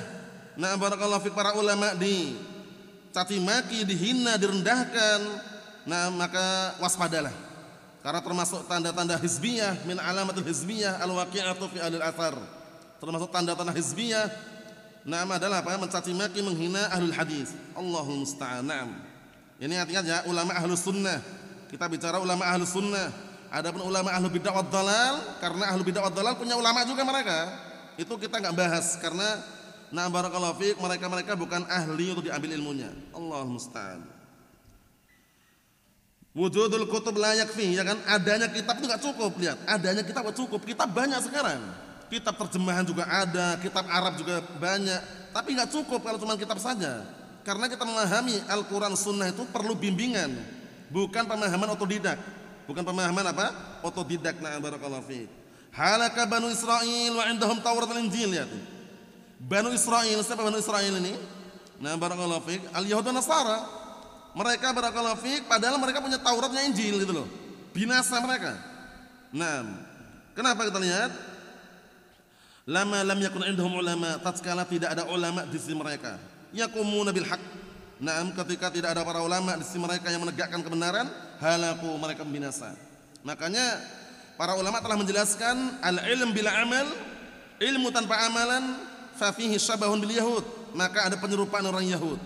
Speaker 3: barakallahu fik para ulama dicaci maki, dihina, direndahkan, maka waspadalah. Karena termasuk tanda-tanda hizbiyah, min alamatul hizbiyah al-waqi'atu fi ahlil athar. Termasuk tanda-tanda hizbiyah adalah apa? Mencaci maki, menghina ahlul hadis. Allahul musta'an. Ini artinya ya ulama Ahlus Sunnah. Kita bicara ulama Ahlus Sunnah. Adapun ulama ahlu bid'ah wad dhalal, karena ahlu bid'ah wad dhalal punya ulama juga mereka. Itu kita enggak bahas karena barakallahu fiik mereka bukan ahli untuk diambil ilmunya. Allahul musta'an. Wujudul kutub la yakfi, ya kan? Adanya kitab itu enggak cukup. Lihat, adanya kitab enggak cukup. Kitab banyak sekarang. Kitab terjemahan juga ada, kitab Arab juga banyak, tapi nggak cukup kalau cuma kitab saja. Karena kita memahami Al-Quran Sunnah itu perlu bimbingan, bukan pemahaman otodidak, bukan pemahaman apa? Otodidak. Barakallahu fiik. Halaka Banu Israil wa indahum Taurat wal Injil, ya. Banu Israil, siapa Banu Israil ini? Barakallahu fiik, al-Yahud dan Nasara. Mereka barakallahu fiik, padahal mereka punya Tauratnya Injil gitu loh. Binasa mereka. Kenapa kita lihat? Lama lam yakun indahum ulama, tatkala tidak ada ulama di sisi mereka, yaqumuna bil haqq. Ketika tidak ada para ulama di sisi mereka yang menegakkan kebenaran, halaku, mereka binasa. Makanya para ulama telah menjelaskan al-ilm bila amal, ilmu tanpa amalan, fa fihi syabahun bil yahud, maka ada penyerupaan orang Yahud.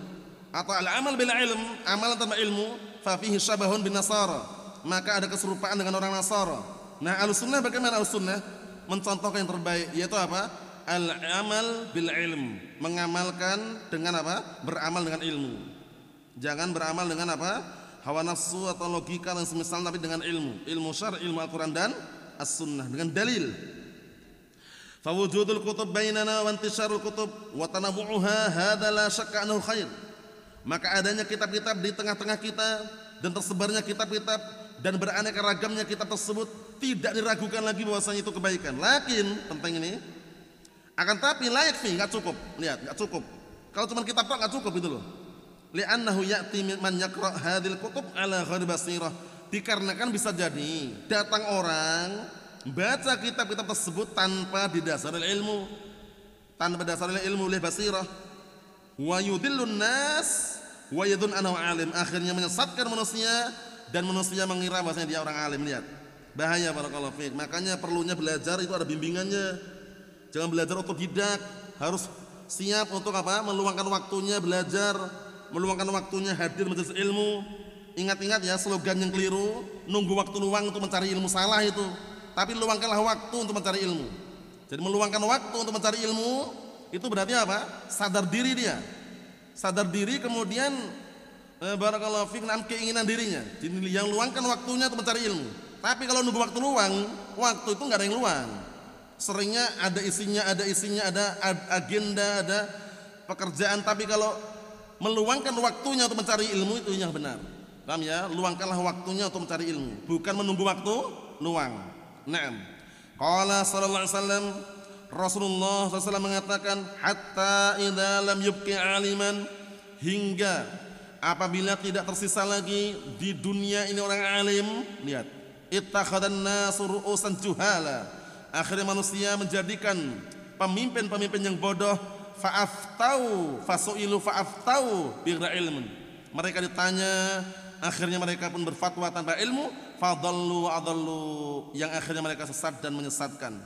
Speaker 3: Atau al-amal bila ilm, amalan tanpa ilmu, fa fihi syabahun bin Nasara, maka ada keserupaan dengan orang Nasara. Ahlus Sunnah bagaimana Ahlus Sunnah? Mencontohkan yang terbaik, yaitu apa? Al-amal bil ilm, mengamalkan dengan apa? Beramal dengan ilmu. Jangan beramal dengan apa? Hawa nafsu atau logika dan semisal, tapi dengan ilmu syar'i, ilmu Al-Quran dan As-Sunnah, dengan dalil. Fa wujudul kutub bainana wa intisharul kutub wa tanawwu'uha hadza la syakka annahu khair. Maka adanya kitab-kitab di tengah-tengah kita dan tersebarnya kitab-kitab dan beraneka ragamnya kitab tersebut tidak diragukan lagi bahwasanya itu kebaikan. Lakin penting ini, akan tapi layak fi, enggak cukup. Lihat, enggak cukup. Kalau cuma kitab tok enggak cukup itu loh. Li'annahu ya'ti man yaqra' hadhil kutub ala ghairi basirah. Dikarenakan bisa jadi datang orang baca kitab-kitab tersebut tanpa didasari ilmu, tanpa didasari ilmu oleh basirah. Wa yudillun nas wa yadun anhu alim. Akhirnya menyesatkan manusia dan manusia mengira bahwasanya dia orang alim. Lihat, bahaya barakallahu fiik. Makanya perlunya belajar itu ada bimbingannya. Jangan belajar otodidak, harus siap untuk apa? Meluangkan waktunya belajar, meluangkan waktunya hadir majelis ilmu. Ingat-ingat ya slogan yang keliru, nunggu waktu luang untuk mencari ilmu, salah itu. Tapi luangkanlah waktu untuk mencari ilmu. Jadi meluangkan waktu untuk mencari ilmu itu berarti apa? Sadar diri dia. Sadar diri, kemudian barakallahu fiik, keinginan dirinya. Jadi yang luangkan waktunya untuk mencari ilmu. Tapi kalau nunggu waktu luang, waktu itu enggak ada yang luang. Seringnya ada isinya, ada agenda, ada pekerjaan. Tapi kalau meluangkan waktunya untuk mencari ilmu, itu yang benar. Paham ya? Luangkanlah waktunya untuk mencari ilmu, bukan menunggu waktu luang. Naam. Qala sallallahu alaihi wasallam, Rasulullah SAW mengatakan, hatta idza lam yubqi aliman, hingga apabila tidak tersisa lagi di dunia ini orang alim. Lihat, ittakhadhan nasu ru'usan juhala, akhirnya manusia menjadikan pemimpin-pemimpin yang bodoh. Fa'aftau fasu'ilu fa'aftau bighairi ilmin, mereka ditanya akhirnya mereka pun berfatwa tanpa ilmu, fadallu wa adallu, yang akhirnya mereka sesat dan menyesatkan.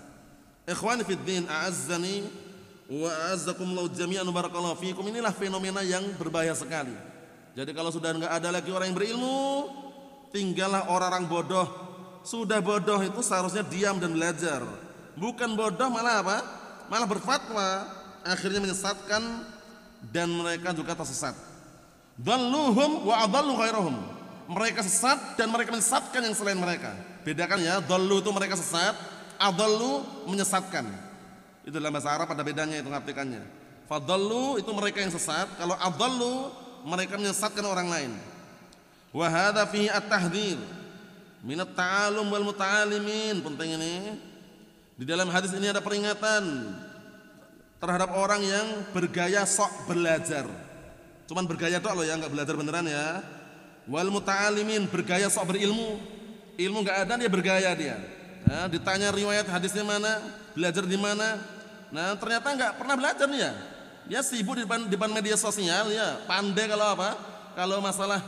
Speaker 3: Ikhwani fid din, a'azzani wa a'azzakumullahu jami'an, barakallahu fikum. Inilah fenomena yang berbahaya sekali. Jadi kalau sudah enggak ada lagi orang yang berilmu, tinggallah orang-orang bodoh. Sudah bodoh itu seharusnya diam dan belajar. Bukan bodoh malah apa? Malah berfatwa, akhirnya menyesatkan dan mereka juga tersesat. Dalluhum wa adallu ghairahum. Mereka sesat dan mereka menyesatkan yang selain mereka. Bedakan ya, dallu itu mereka sesat, adallu menyesatkan. Itu dalam bahasa Arab ada bedanya itu ngartikannya. Fadallu itu mereka yang sesat, kalau adallu mereka menyesatkan orang lain. Wa hadza fihi at-tahdhir min at-ta'allum wal muta'allimin. Penting ini. Di dalam hadis ini ada peringatan terhadap orang yang bergaya sok belajar. Cuman bergaya doang loh ya, enggak belajar beneran ya. Wal muta'allimin, bergaya sok berilmu. Ilmu enggak ada dia bergaya dia. Nah, ditanya riwayat hadisnya mana, belajar di mana. Nah, ternyata enggak pernah belajar nih ya. Dia sibuk di depan media sosial ya, pandai kalau apa? Kalau masalah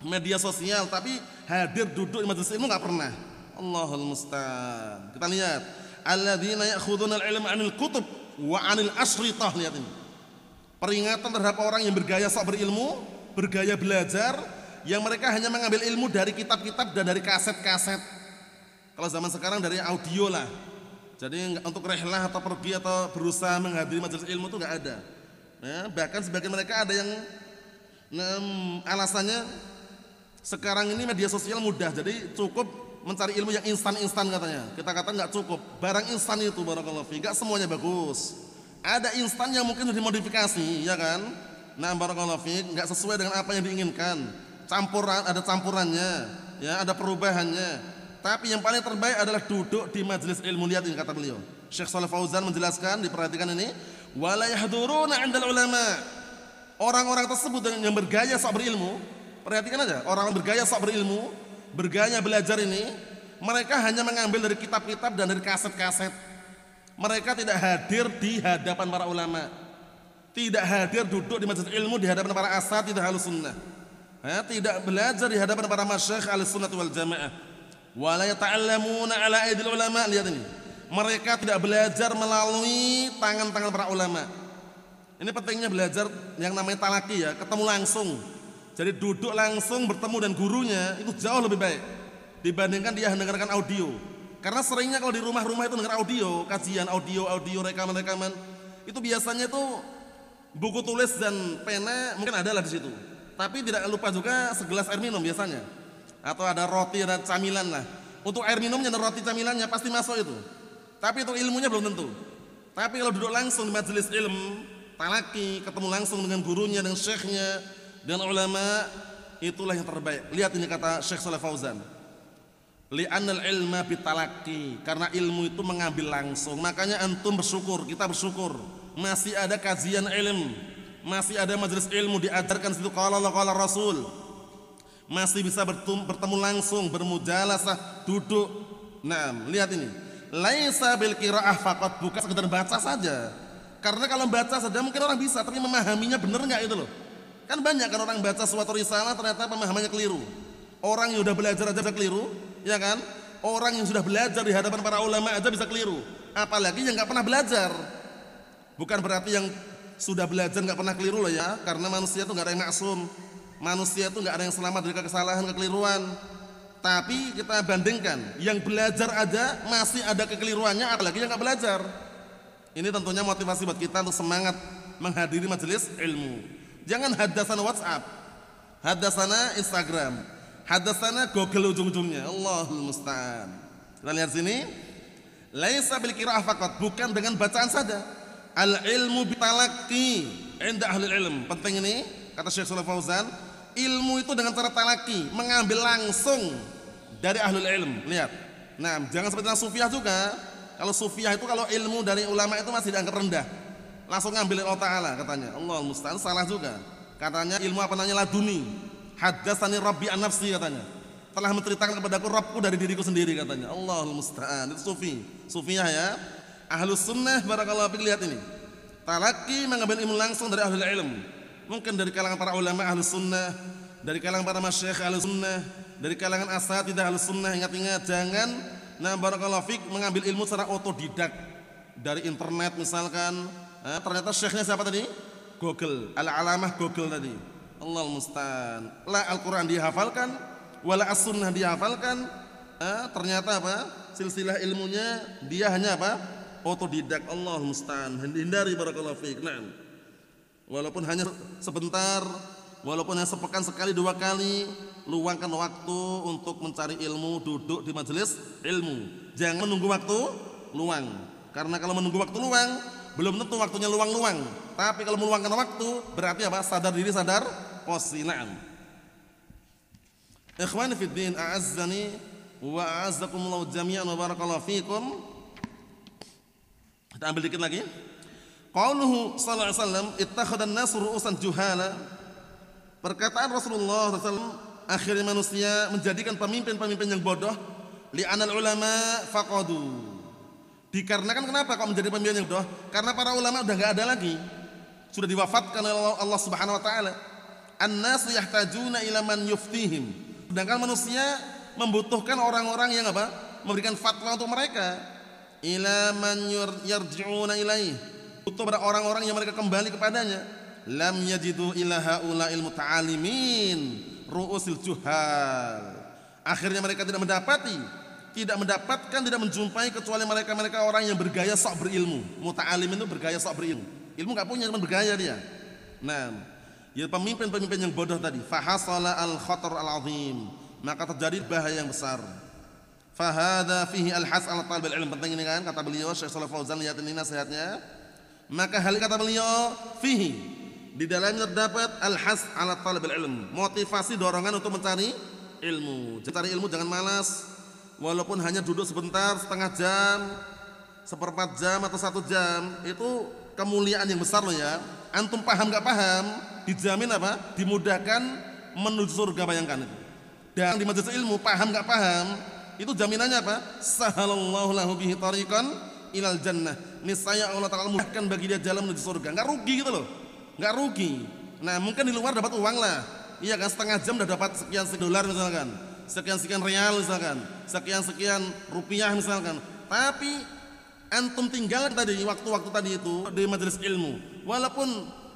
Speaker 3: media sosial, tapi hadir duduk di majelis ilmu enggak pernah. Allahul musta'an. Kita lihat, alladzina ya'khuduna al-ilma 'anil kutub wa 'anil asritah. Lihat ini. Peringatan terhadap orang yang bergaya sok berilmu, bergaya belajar, yang mereka hanya mengambil ilmu dari kitab-kitab dan dari kaset-kaset. Kalau zaman sekarang dari audio lah. Jadi untuk rehlah atau pergi atau berusaha menghadiri majelis ilmu itu enggak ada. Ya, bahkan sebagian mereka ada yang alasannya sekarang ini media sosial mudah, jadi cukup mencari ilmu yang instan-instan katanya. Kita kata enggak cukup. Barang instan itu barakallahu fi, enggak semuanya bagus. Ada instan yang mungkin sudah dimodifikasi, ya kan? Nah, barakallahu fi, enggak sesuai dengan apa yang diinginkan. Campuran, ada campurannya, ya, ada perubahannya. Tapi yang paling terbaik adalah duduk di majelis ilmu. Lihat ini kata beliau. Syekh Shalih Fauzan menjelaskan, diperhatikan ini, wala yahduruna 'indal ulama. Orang-orang tersebut yang bergaya sok berilmu, perhatikan aja, orang bergaya sok berilmu, bergaya belajar ini, mereka hanya mengambil dari kitab-kitab dan dari kaset-kaset. Mereka tidak hadir di hadapan para ulama, tidak hadir duduk di majelis ilmu di hadapan para asatidzah Ahlussunnah, tidak belajar di hadapan para masyayikh Ahlussunnah wal Jamaah. Wala yata'allamuna 'ala aidil ulama. Lihat ini, mereka tidak belajar melalui tangan-tangan para ulama. Ini pentingnya belajar yang namanya talaki ya, ketemu langsung. Jadi duduk langsung bertemu dan gurunya itu jauh lebih baik dibandingkan dia mendengarkan audio. Karena seringnya kalau di rumah-rumah itu dengar audio, kajian audio, rekaman-rekaman, itu biasanya itu buku tulis dan pena mungkin ada lah di situ. Tapi tidak lupa juga segelas air minum biasanya. Atau ada roti dan camilan lah. Untuk air minumnya dan roti camilannya pasti masuk itu. Tapi itu ilmunya belum tentu. Tapi kalau duduk langsung di majelis ilmu, talaki, ketemu langsung dengan gurunya, dengan syekhnya, dengan ulama, itulah yang terbaik. Lihat ini kata Syekh Shalih Fauzan. Li'annal ilma bitalaki, karena ilmu itu mengambil langsung. Makanya antum bersyukur, kita bersyukur. Masih ada kajian ilmu, masih ada majelis ilmu diajarkan situ qala Allah qala Rasul. Masih bisa bertemu langsung, bermujalasah, duduk. Nah, lihat ini. Laisa bil qiraah faqat, bukan sekedar baca saja. Karena kalau baca saja mungkin orang bisa, tapi memahaminya benar enggak itu loh. Kan banyak kan orang baca suatu risalah ternyata pemahamannya keliru. Orang yang sudah belajar aja bisa keliru, ya kan? Orang yang sudah belajar di hadapan para ulama aja bisa keliru. Apalagi yang enggak pernah belajar. Bukan berarti yang sudah belajar enggak pernah keliru loh ya, karena manusia itu enggak ada yang maksum. Manusia itu enggak ada yang selamat dari kesalahan, kekeliruan. Tapi kita bandingkan, yang belajar aja masih ada kekeliruannya, apalagi yang enggak belajar. Ini tentunya motivasi buat kita untuk semangat menghadiri majelis ilmu. Jangan hadasana WhatsApp, hadasana Instagram, hadasana Google ujung-ujungnya. Allahul musta'an. Kita lihat sini. Laisa bil qiraah faqat, bukan dengan bacaan saja. Al ilmu bitalaqi 'inda ahli ilm. Penting ini kata Syekh Shalih Fauzan, ilmu itu dengan cara talaki, mengambil langsung dari ahlul ilm. Lihat. Nah, jangan seperti sufiah juga. Kalau sufiah itu kalau ilmu dari ulama itu masih dianggap rendah. Langsung ngambil Allah Ta'ala katanya. Allahul musta'an, salah juga. Katanya ilmu apa namanya laduni. Haddatsani rabbi an nafsi katanya. Telah menceritakan kepadaku Rabbku dari diriku sendiri katanya. Allahul musta'an. Itu sufi. Sufiah ya. Ahlus sunnah barakallahu fiik, lihat ini. Talaki mengambil ilmu langsung dari ahlul ilm. Mungkin dari kalangan para ulama ahlus sunnah, dari kalangan para masyayikh Ahlussunnah, dari kalangan asatidzah Ahlussunnah. Ingat-ingat, jangan barakallahu fik mengambil ilmu secara otodidak dari internet misalkan. Ternyata syekhnya siapa tadi? Google, al-alamah Google tadi. Allahul musta'an. La Al-Qur'an dihafalkan, wala as-sunnah dihafalkan. Ternyata apa? Silsilah ilmunya dia hanya apa? Otodidak. Allahul musta'an. Hindari barakallahu fik. Naam. Walaupun hanya sebentar, walaupun hanya sepekan sekali, 2 kali, luangkan waktu untuk mencari ilmu, duduk di majelis ilmu. Jangan menunggu waktu luang. Karena kalau menunggu waktu luang, belum tentu waktunya luang-luang. Tapi kalau meluangkan waktu, berarti apa? Sadar diri, sadar posisi. Naam. Ikhwani fid din, a'azzani wa a'azzakumullahu jami'an wa barakallahu fikum. Kita ambil dikit lagi. Qauluhu sallallahu alaihi wasallam, ittakhadhan nasu ru'usan juhala. Perkataan Rasulullah SAW, akhirnya manusia menjadikan pemimpin-pemimpin yang bodoh. Li'anal ulama faqadu. Dikarenakan kenapa kok menjadi pemimpin yang bodoh? Karena para ulama udah enggak ada lagi. Sudah diwafatkan oleh Allah Subhanahu wa taala. An-nasu yahtajuna ila man yuftihim. Sedangkan manusia membutuhkan orang-orang yang apa? Memberikan fatwa untuk mereka. Ila man yarji'una ilaihi. Butuh pada orang-orang yang mereka kembali kepadanya. Lam yajidu ila haula'il muta'alimin ru'usil juhal. Akhirnya mereka tidak mendapatkan, tidak menjumpai kecuali mereka orang yang bergaya sok berilmu. Muta'alimin itu bergaya sok berilmu. Ilmu enggak punya, cuma bergaya dia. Nah, ya pemimpin-pemimpin yang bodoh tadi. Fahasala al-khatar al-azim. Maka terjadi bahaya yang besar. Fahada fihi al-has ala talib al-ilm. Penting ini kan, kata beliau Syekh Shalih Fauzan, lihat ini nasihatnya. Maka hal kata beliau fihi, di dalamnya terdapat al-has ala talib al-ilm, motivasi, dorongan untuk mencari ilmu. Cari ilmu jangan malas. Walaupun hanya duduk sebentar, setengah jam, 1/4 jam atau 1 jam, itu kemuliaan yang besar loh ya. Antum paham gak paham, dijamin apa? Dimudahkan menuju surga, bayangkan itu. Dan di majelis ilmu, paham gak paham, itu jaminannya apa? Sahalallahu lahu bihi tariqan ilal jannah. Niscaya Allah Ta'ala mudahkan bagi dia jalan menuju surga. Enggak rugi gitu loh. Enggak rugi. Nah, mungkin di luar dapat uang lah. Iya kan, setengah jam udah dapat sekian $sekian misalkan. Sekian real misalkan. Sekian rupiah misalkan. Tapi antum tinggal tadi waktu-waktu tadi itu di majelis ilmu. Walaupun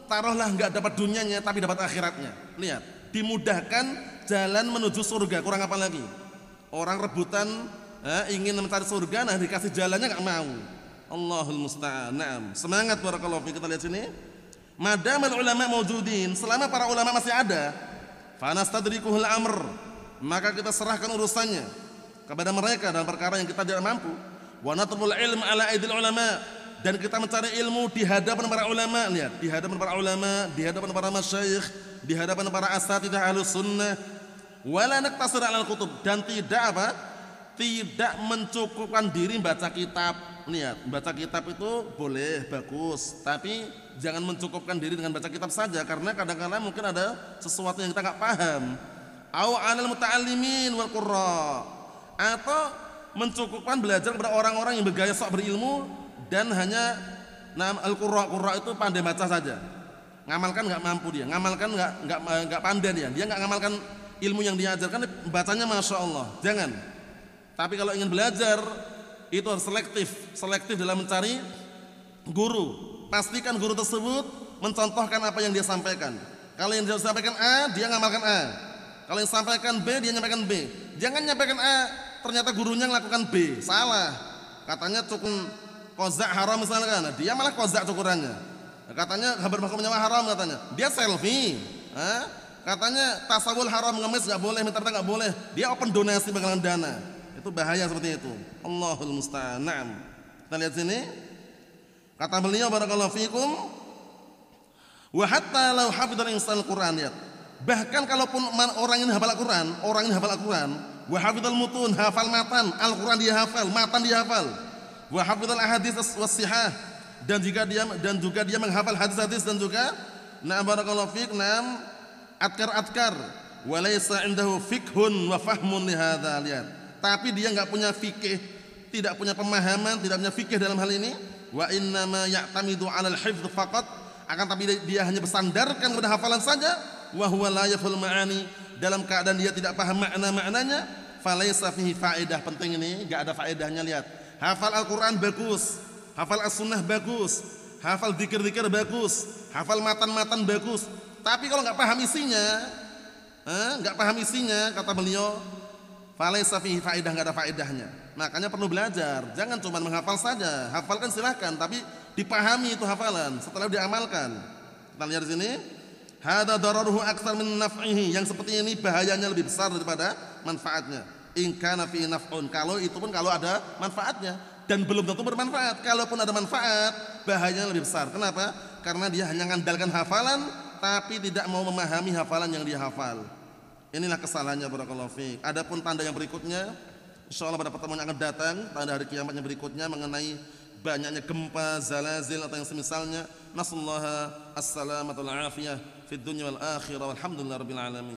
Speaker 3: taruhlah enggak dapat dunianya tapi dapat akhiratnya. Lihat, dimudahkan jalan menuju surga. Kurang apa lagi? Orang rebutan ingin mencari surga, nah dikasih jalannya enggak mau. Allahul musta'an. Naam. Semangat barakallahu fiik. Kita lihat sini. Madamal ulama maujudin, selama para ulama masih ada, fanastadrikuhul amr, maka kita serahkan urusannya kepada mereka dalam perkara yang kita tidak mampu. Wa natlubul ilm ala aidil ulama, dan kita mencari ilmu di hadapan para ulama. Lihat, di hadapan para ulama, di hadapan para masyayikh, di hadapan para asatidzah Ahlussunnah. Wala naktasir 'alal kutub, dan tidak apa? Tidak mencukupkan diri baca kitab. Lihat, baca kitab itu boleh, bagus, tapi jangan mencukupkan diri dengan baca kitab saja, karena kadang-kadang mungkin ada sesuatu yang kita enggak paham. Au 'alal muta'allimin wal qurra, atau mencukupkan belajar kepada orang-orang yang bergaya sok berilmu dan hanya al-qurra itu pandai baca saja. Ngamalkan enggak mampu dia, ngamalkan enggak pandai dia enggak ngamalkan ilmu yang diajarkan, bacanya Masya Allah. Jangan. Tapi kalau ingin belajar itu harus selektif dalam mencari guru. Pastikan guru tersebut mencontohkan apa yang dia sampaikan. Kalau yang dia sampaikan A, dia ngamalkan A. Kalau yang sampaikan B, dia nyampaikan B. Jangan nyampaikan A, ternyata gurunya melakukan B. Salah. Katanya cukun kozak haram misalkan, dia malah kozak cukurannya. Katanya habar makum nyawa haram katanya. Dia selfie. Katanya tasawul haram, ngemis enggak boleh, minta enggak boleh. Dia open donasi bakalan dana. Itu bahaya seperti itu. Allahul musta'an. Naam. Kita lihat sini. Kata beliau barakallahu fikum, wa hatta law hafidhal insanu al-Qur'an, lihat. Bahkan kalaupun orang ini hafal Al-Qur'an, wa hafidhal mutun, hafal matan, Al-Qur'an dia hafal, matan dia hafal. Wa hafidhal ahadits was-sihah, dan juga dia menghafal hadis-hadis, dan juga na'am barakallahu fik, na'am adkar, wa laysa indahu fikhun wa fahmun li hadza, lihat. Tapi dia enggak punya fikih, tidak punya pemahaman, tidak punya fikih dalam hal ini. Wa innama ya'tamidu 'alal hifdz faqat, akan tapi dia hanya bersandarkan kepada hafalan saja. wa huwa la yafhul ma'ani, dalam keadaan dia tidak paham makna-maknanya, falaysa fihi faedah. Penting ini, enggak ada faedahnya. Lihat, hafal Al-Qur'an bagus, hafal As-Sunnah bagus, hafal zikir-zikir bagus, hafal matan-matan bagus, tapi kalau enggak paham isinya, kata beliau, falaysa fihi faedah, enggak ada faedahnya. Makanya perlu belajar, jangan cuma menghafal saja. Hafalkan silahkan, tapi dipahami itu hafalan setelah diamalkan. Kita lihat di sini, hada dararuhu aktsar min naf'ihi, yang seperti ini bahayanya lebih besar daripada manfaatnya. In kana fi naf'un, kalau itu pun kalau ada manfaatnya, dan belum tentu bermanfaat. Kalaupun ada manfaat, bahayanya lebih besar. Kenapa? Karena dia hanya mengandalkan hafalan tapi tidak mau memahami hafalan yang dia hafal. Inilah kesalahannya, barakallahu fiik. Adapun tanda yang berikutnya, insyaallah pada pertemuan yang akan datang, tanda hari kiamat yang berikutnya mengenai banyaknya gempa, zalazil atau yang semisalnya. Nasallaha as-salamata wal afiyah fid dunya wal akhirah, walhamdulillahirabbil alamin.